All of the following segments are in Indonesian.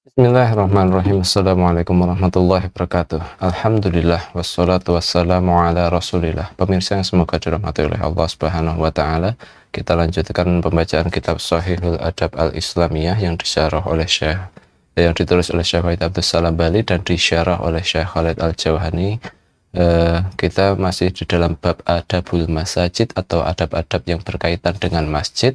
Bismillahirrahmanirrahim. Assalamualaikum warahmatullahi wabarakatuh. Alhamdulillah wassalatu wassalamu ala Rasulillah. Pemirsa yang semoga dirahmati oleh Allah Subhanahu wa taala, kita lanjutkan pembacaan kitab Shahihul Adab Al-Islamiyah yang ditulis oleh Syekh Wahid Abdus Salam Bali dan disyarah oleh Syekh Khalid Al-Jauhani. Kita masih di dalam bab adabul masajid atau adab-adab yang berkaitan dengan masjid,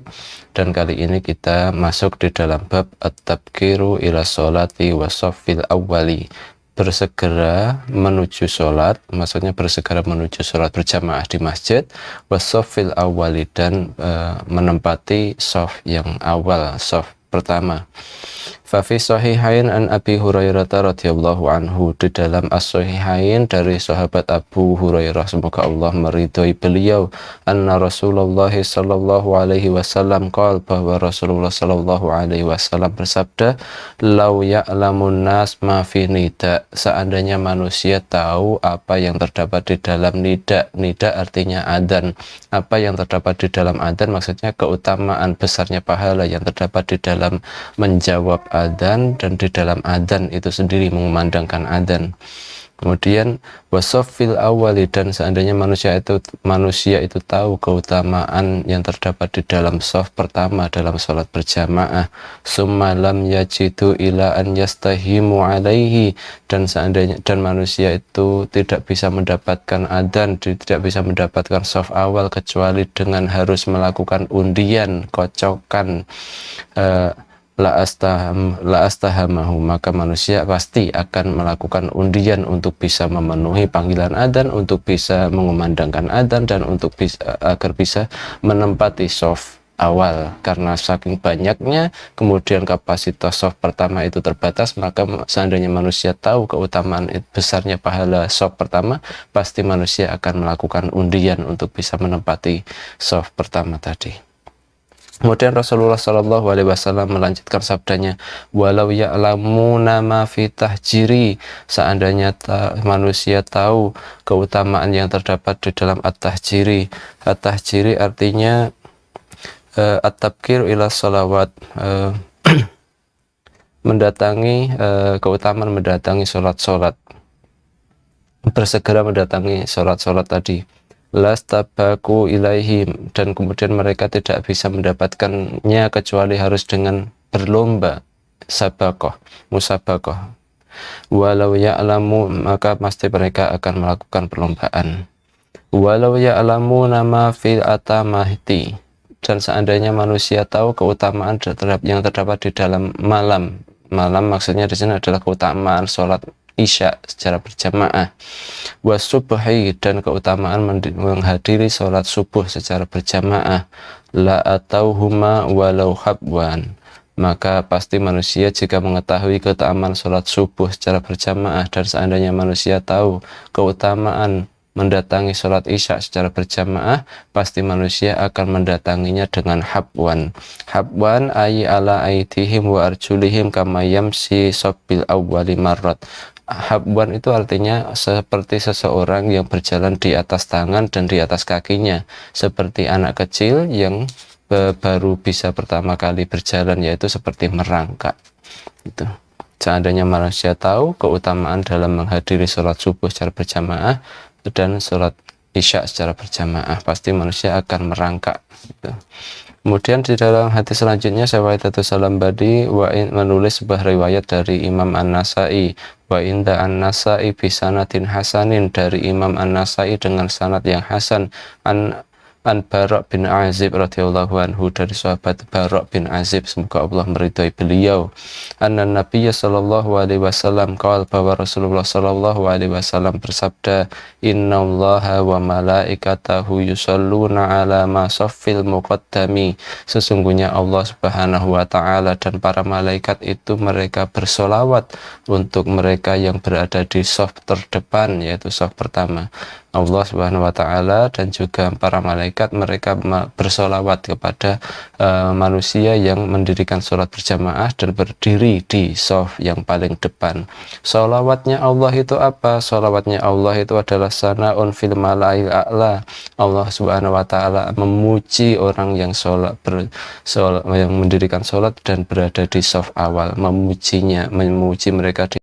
dan kali ini kita masuk di dalam bab at-tabkiru ila sholati wa shaffil awwali, bersegera menuju sholat, maksudnya bersegera menuju sholat berjamaah di masjid, wa shaffil awwali, dan menempati shaf yang awal, shaf pertama. Fafi sahihain an Abi Hurairah radhiyallahu anhu, di dalam as-sahihain dari sahabat Abu Hurairah, semoga Allah meridhoi beliau, anna Rasulullah sallallahu alaihi wasallam qala, bahwa Rasulullah sallallahu alaihi wasallam bersabda, lau ya'lamun nas ma fi nida, seandainya manusia tahu apa yang terdapat di dalam nida. Nida artinya adzan. Apa yang terdapat di dalam adzan maksudnya keutamaan besarnya pahala yang terdapat di dalam menjawab adzan dan di dalam adzan itu sendiri, mengumandangkan adzan. Kemudian wasoffil awali, dan seandainya manusia itu tahu keutamaan yang terdapat di dalam shaf pertama dalam sholat berjamaah, summa lam yajidu ila an yastahimu alaihi, dan manusia itu tidak bisa mendapatkan adzan, tidak bisa mendapatkan shaf awal kecuali dengan harus melakukan undian, kocokan, la astahamahu, maka manusia pasti akan melakukan undian untuk bisa memenuhi panggilan adzan, untuk bisa mengumandangkan adzan, dan untuk agar bisa menempati shaf awal. Karena saking banyaknya, kemudian kapasitas shaf pertama itu terbatas, maka seandainya manusia tahu keutamaan besarnya pahala shaf pertama, pasti manusia akan melakukan undian untuk bisa menempati shaf pertama tadi. Kemudian Rasulullah Shallallahu Alaihi Wasallam melanjutkan sabdanya, walau ya'lamuna ma fi tahjiri, seandainya manusia tahu keutamaan yang terdapat di dalam at-tahjiri. At-tahjiri artinya at-tabkir ila sholawat, mendatangi, keutamaan mendatangi sholat-sholat, bersegera mendatangi sholat-sholat tadi. Lastabaku ilaihim, dan kemudian mereka tidak bisa mendapatkannya kecuali harus dengan berlomba, sabakoh, musabakoh. Walau ya'lamu, maka pasti mereka akan melakukan perlombaan. Walau ya'lamu nama fil atamahti, dan seandainya manusia tahu keutamaan yang terdapat di dalam malam. Malam maksudnya di sini adalah keutamaan sholat isya secara berjamaah, wasubhi, dan keutamaan menghadiri sholat subuh secara berjamaah, la atauhuma walau habwan, maka pasti manusia jika mengetahui keutamaan sholat subuh secara berjamaah, dan seandainya manusia tahu keutamaan mendatangi sholat isya secara berjamaah, pasti manusia akan mendatanginya dengan habwan. Habwan ay ala aitihim wa arjulihim kama yamsi sabbil awwali marrat. Habwan itu artinya seperti seseorang yang berjalan di atas tangan dan di atas kakinya, seperti anak kecil yang baru bisa pertama kali berjalan, yaitu seperti merangkak. Itu. Seandainya manusia tahu keutamaan dalam menghadiri sholat subuh secara berjamaah dan sholat isya secara berjamaah, pasti manusia akan merangkak. Gitu. Kemudian di dalam hadis selanjutnya, Syekh Wahid Abdus Salam Bali menulis sebuah riwayat dari Imam An-Nasai, wa inda An-Nasai bisanadin hasanin, dari Imam An-Nasai dengan sanad yang hasan, an Bara' bin Azib radhiyallahu anhu, dari sahabat Bara' bin Azib, semoga Allah meridhai beliau, anna Nabiyya sallallahu alaihi wasallam qala, bahwa Rasulullah sallallahu alaihi wasallam bersabda, innallaha wa malaikatahu yusholluna ala ma saffil muqaddami, sesungguhnya Allah Subhanahu wa taala dan para malaikat itu mereka bersolawat untuk mereka yang berada di shaf terdepan, yaitu shaf pertama. Allah Subhanahu wa taala dan juga para malaikat, mereka bersolawat kepada manusia yang mendirikan sholat berjamaah dan berdiri di shaf yang paling depan. Solawatnya Allah itu apa? Solawatnya Allah itu adalah sana'un fil mala'il a'la. Allah Subhanahu wa taala memuji orang yang yang mendirikan sholat dan berada di shaf awal, memuji mereka di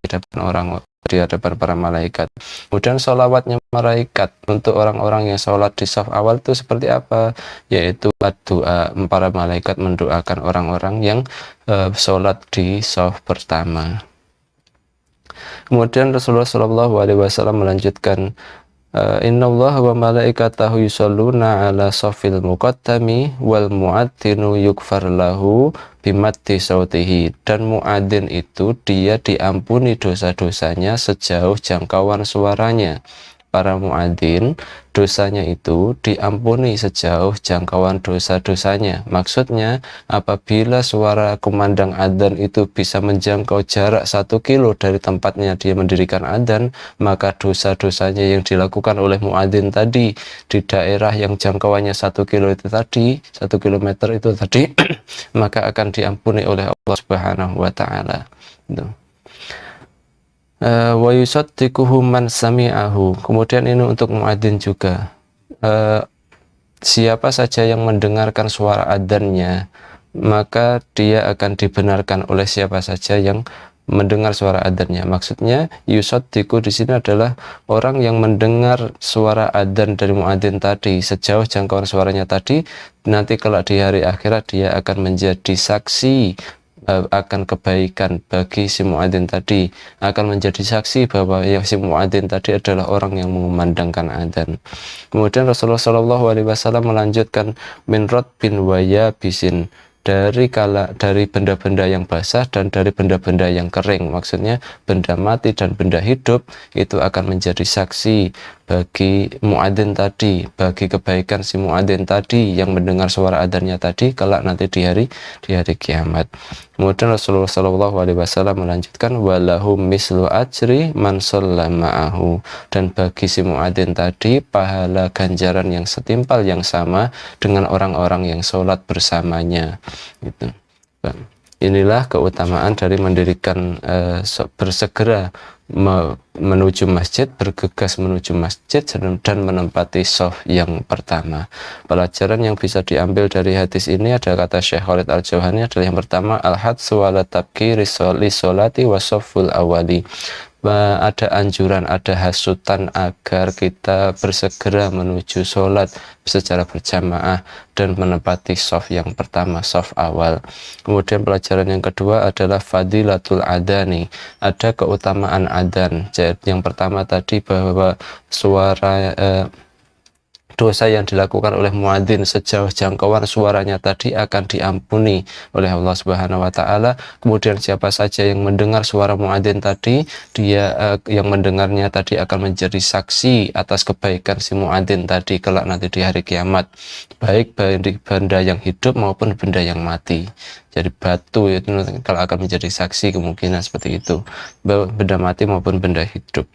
hadapan para malaikat. Kemudian sholawatnya malaikat untuk orang-orang yang sholat di shaf awal itu seperti apa? Yaitu doa, para malaikat mendoakan orang-orang yang sholat di shaf pertama. Kemudian Rasulullah SAW melanjutkan, Innallaha wa malaikatahu yusholluna ala shafil muqaddami wal muadzinu yukfar lahu bimatti sautihi. Dan muadzin itu dia diampuni dosa-dosanya sejauh jangkauan suaranya. Para muadzin dosanya itu diampuni sejauh jangkauan dosa-dosanya. Maksudnya apabila suara kumandang adzan itu bisa menjangkau jarak 1 kilo dari tempatnya dia mendirikan adzan, maka dosa-dosanya yang dilakukan oleh muadzin tadi di daerah yang jangkauannya 1 kilo itu tadi, 1 kilometer itu tadi maka akan diampuni oleh Allah Subhanahu wa taala. Wa yusaddiquhu man sami'ahu. Kemudian ini untuk muadzin juga. Siapa saja yang mendengarkan suara adzannya, maka dia akan dibenarkan oleh siapa saja yang mendengar suara adzannya. Maksudnya yusaddiqu di sini adalah orang yang mendengar suara adzan dari muadzin tadi sejauh jangkauan suaranya tadi, nanti kalau di hari akhirat dia akan menjadi saksi akan kebaikan bagi si muadzin tadi, akan menjadi saksi bahwa yang si muadzin tadi adalah orang yang mengumandangkan adzan. Kemudian Rasulullah SAW melanjutkan min rotbin wa yabisin, dari benda-benda yang basah dan dari benda-benda yang kering. Maksudnya benda mati dan benda hidup itu akan menjadi saksi bagi muadzin tadi, bagi kebaikan si muadzin tadi yang mendengar suara adzannya tadi kelak nanti di hari kiamat. Kemudian Rasulullah SAW melanjutkan walahum mislu ajri man shalla ma'ahu, dan bagi si muadzin tadi pahala ganjaran yang setimpal yang sama dengan orang-orang yang sholat bersamanya. Gitu. Inilah keutamaan dari mendirikan bersegera menuju masjid, bergegas menuju masjid dan menempati shaf yang pertama. Pelajaran yang bisa diambil dari hadis ini ada kata Syekh Khalid Al-Jauhani adalah yang pertama, al-hadsu ala tabkiri sholati wa shafful awali. Ada anjuran, ada hasutan agar kita bersegera menuju sholat secara berjamaah dan menempati shaf yang pertama, shaf awal. Kemudian pelajaran yang kedua adalah fadilatul adani, ada keutamaan adzan. Yang pertama tadi bahwa suara dosa yang dilakukan oleh muadzin sejauh jangkauan suaranya tadi akan diampuni oleh Allah Subhanahu wa taala. Kemudian siapa saja yang mendengar suara muadzin tadi, dia yang mendengarnya tadi akan menjadi saksi atas kebaikan si muadzin tadi kelak nanti di hari kiamat, baik benda yang hidup maupun benda yang mati. Jadi batu itu kalau akan menjadi saksi, kemungkinan seperti itu, benda mati maupun benda hidup.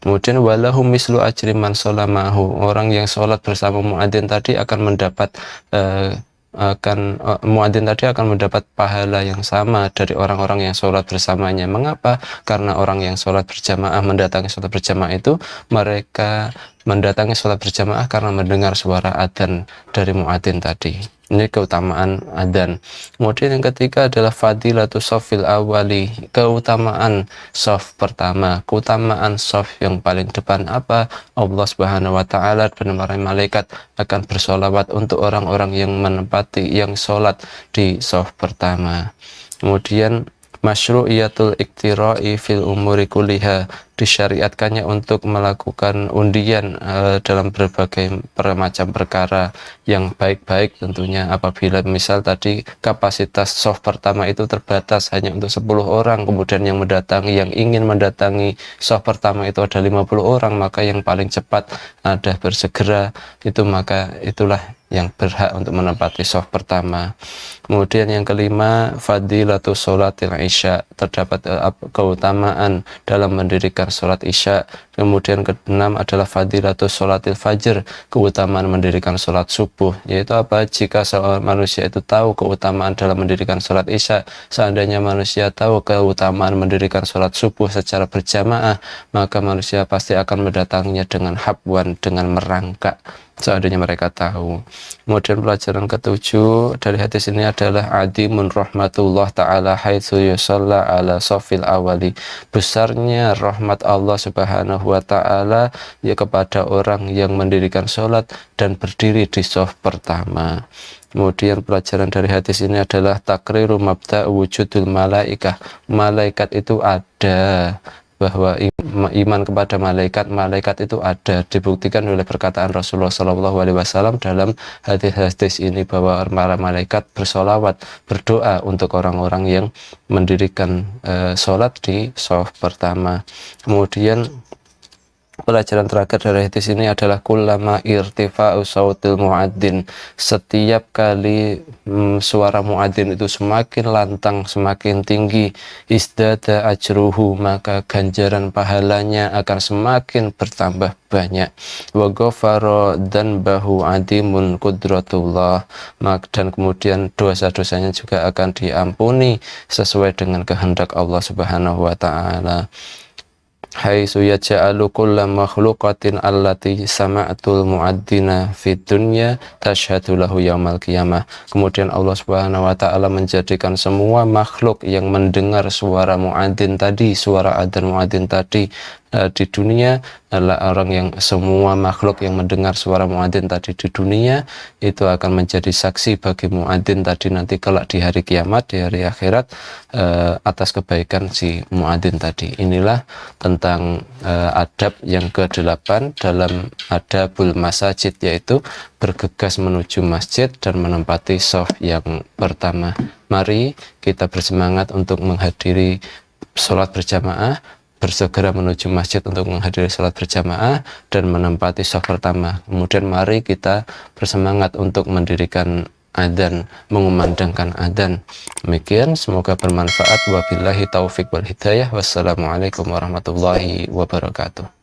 Kemudian walahum mislu ajri man sholamahu, orang yang sholat bersama muadzin tadi akan mendapat muadzin tadi akan mendapat pahala yang sama dari orang-orang yang sholat bersamanya. Mengapa? Karena orang yang sholat berjamaah, mendatangi sholat berjamaah itu, mereka mendatangi sholat berjamaah karena mendengar suara adzan dari muadzin tadi. Ini keutamaan adzan. Kemudian yang ketiga adalah fadilatu shafil awali, keutamaan shaf pertama, keutamaan shaf yang paling depan apa? Allah Subhanahu wa taala dan para malaikat akan bersolawat untuk orang-orang yang menempati, yang sholat di shaf pertama. Kemudian masyru'iyatul iktira'i fil umuri kulliha, disyariatkannya untuk melakukan undian dalam berbagai macam perkara yang baik-baik tentunya. Apabila misal tadi kapasitas shaf pertama itu terbatas hanya untuk 10 orang, kemudian yang ingin mendatangi shaf pertama itu ada 50 orang, maka yang paling cepat ada bersegera itu, maka itulah yang berhak untuk menempati shaf pertama. Kemudian yang kelima, fadilatus sholatil isya, terdapat keutamaan dalam mendirikan sholat isya. Kemudian keenam adalah fadilatus sholatil fajr, keutamaan mendirikan sholat subuh. Yaitu apa? Jika seorang manusia itu tahu keutamaan dalam mendirikan sholat isya, seandainya manusia tahu keutamaan mendirikan sholat subuh secara berjamaah, maka manusia pasti akan mendatanginya dengan habwan, dengan merangkak, seandainya mereka tahu. Kemudian pelajaran ketujuh dari hadis ini adalah adimun rahmatullah ta'ala haitsu yusalla ala safil awali, besarnya rahmat Allah subhanahu wa ta'ala ya kepada orang yang mendirikan sholat dan berdiri di shaf pertama. Kemudian pelajaran dari hadis ini adalah takriru mabda wujudul malaikah, malaikat itu ada, bahwa iman kepada malaikat itu ada, dibuktikan oleh perkataan Rasulullah SAW dalam hadis-hadis ini, bahwa para malaikat bersolawat, berdoa untuk orang-orang yang mendirikan sholat di shaf pertama. Kemudian pelajaran terakhir dari hadis ini adalah kullama irtifa'u sautil muadzin, setiap kali suara muadzin itu semakin lantang, semakin tinggi, isdada ajruhu, maka ganjaran pahalanya akan semakin bertambah banyak. Wa ghafara dzanbahu adimun qudratullah, dan kemudian dosa-dosanya juga akan diampuni sesuai dengan kehendak Allah Subhanahu wa taala. Haitsu yaj'alu kulla makhluqatin allati sama'atul mu'addina fid dunya tashhadu lahu yaumal qiyamah. Kemudian Allah Subhanahu wa taala menjadikan semua makhluk yang mendengar suara muadzin tadi, suara adzan muadzin tadi di dunia, adalah orang yang, semua makhluk yang mendengar suara muadzin tadi di dunia itu akan menjadi saksi bagi muadzin tadi nanti kelak di hari kiamat, di hari akhirat, atas kebaikan si muadzin tadi. Inilah tentang adab yang ke-8 dalam adabul masajid, yaitu bergegas menuju masjid dan menempati shaf yang pertama. Mari kita bersemangat untuk menghadiri sholat berjamaah, bersegera menuju masjid untuk menghadiri sholat berjamaah dan menempati shaf pertama. Kemudian mari kita bersemangat untuk mendirikan adzan, mengumandangkan adzan. Demikian, semoga bermanfaat. Wabillahi taufik wal hidayah. Wassalamualaikum warahmatullahi wabarakatuh.